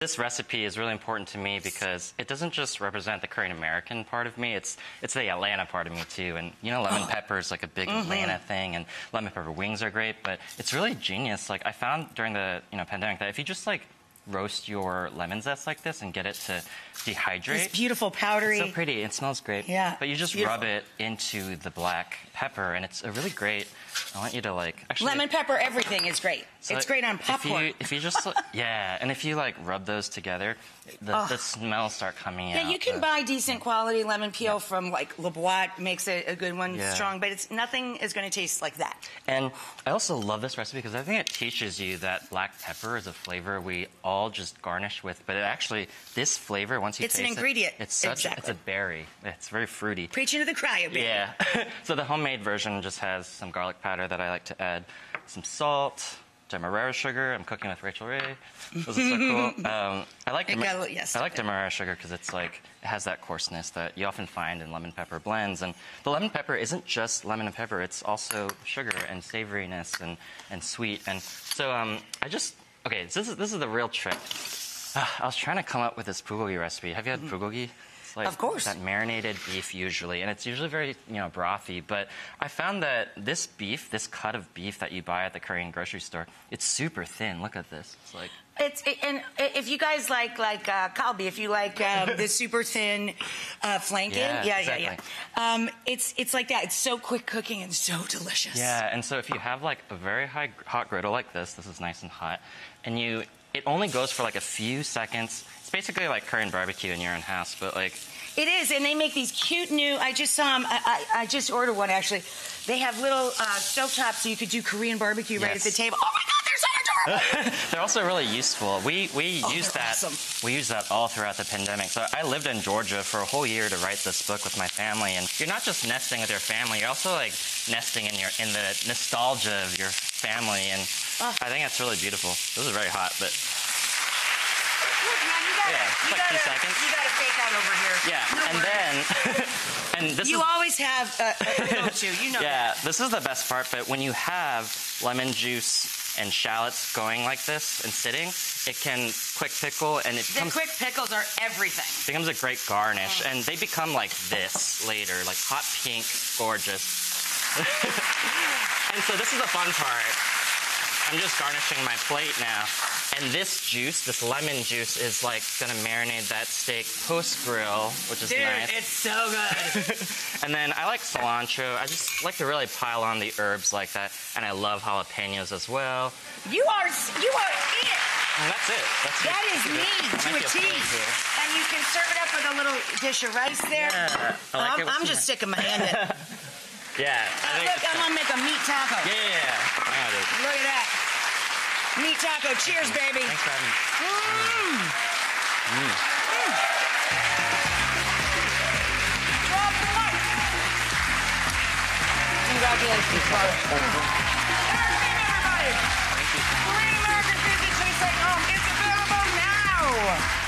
This recipe is really important to me because it doesn't just represent the Korean American part of me, it's the Atlanta part of me too. And you know, lemon pepper is like a big Atlanta thing, and lemon pepper wings are great, but it's really genius. Like I found during the pandemic that if you just like roast your lemon zest like this and get it to dehydrate. It's beautiful, powdery. It's so pretty. It smells great. Yeah. But you just rub it into the black pepper, and it's a really great. I want you to like actually. Lemon pepper, everything is great. So it's great on popcorn. If you just yeah, and if you like rub those together, the smells start coming out. Yeah, you can buy decent quality lemon peel from like Le Bois, makes it a good one, strong, but it's nothing is going to taste like that. And I also love this recipe because I think it teaches you that black pepper is a flavor we all just garnish with, but it actually this flavor once you taste it, it's an ingredient. It's it's a berry. It's very fruity. Preaching to the choir, baby. Yeah. So the homemade version just has some garlic powder that I like to add, some salt, demerara sugar. I'm cooking with Rachel Ray. Those are so cool. I like demerara sugar because it's like it has that coarseness that you often find in lemon pepper blends. And the lemon pepper isn't just lemon and pepper; it's also sugar and savoriness and sweet. And so okay. So this is the real trick. I was trying to come up with this bulgogi recipe. Have you had bulgogi? Like of course. That marinated beef usually, and it's usually very, brothy. But I found that this beef, this cut of beef that you buy at the Korean grocery store, it's super thin. Look at this. It's like and if you guys like kalbi, if you like the super thin flanking, it's like that. It's so quick cooking and so delicious. Yeah, and so if you have like a very hot griddle like this is nice and hot, and it only goes for like a few seconds. It's basically like Korean barbecue in your own house, but like... It is, and they make these cute new... I just saw them. I just ordered one, actually. They have little stovetops so you could do Korean barbecue right at the table. Oh, my God, they're so adorable! They're also really useful. We use that. Awesome. We use that all throughout the pandemic. So I lived in Georgia for a whole year to write this book with my family, and you're not just nesting with your family, you're also like nesting in the nostalgia of your family, and I think that's really beautiful. This is very hot, but... You gotta fake out over here. Yeah, no and worries. then, and this you always have a go-to, you know. Yeah, this is the best part, but when you have lemon juice and shallots going like this and sitting, it can quick pickle, and it becomes... The quick pickles are everything. It becomes a great garnish, and they become like this later, like hot pink, gorgeous. And so this is the fun part. I'm just garnishing my plate now. And this juice, this lemon juice, is like gonna marinate that steak post-grill, which is nice. Dude, it's so good. And then I like cilantro. I just like to really pile on the herbs like that. And I love jalapenos as well. You are it. And that's it. That is me to a T. And you can serve it up with a little dish of rice there. Yeah, I'm just sticking my hand in. Yeah. Look, I'm gonna make a meat taco. Yeah. Look at that. Meat taco. Cheers, baby. Thanks for having me. Congratulations, Clark. Everybody. Korean American food that tastes like home is available now.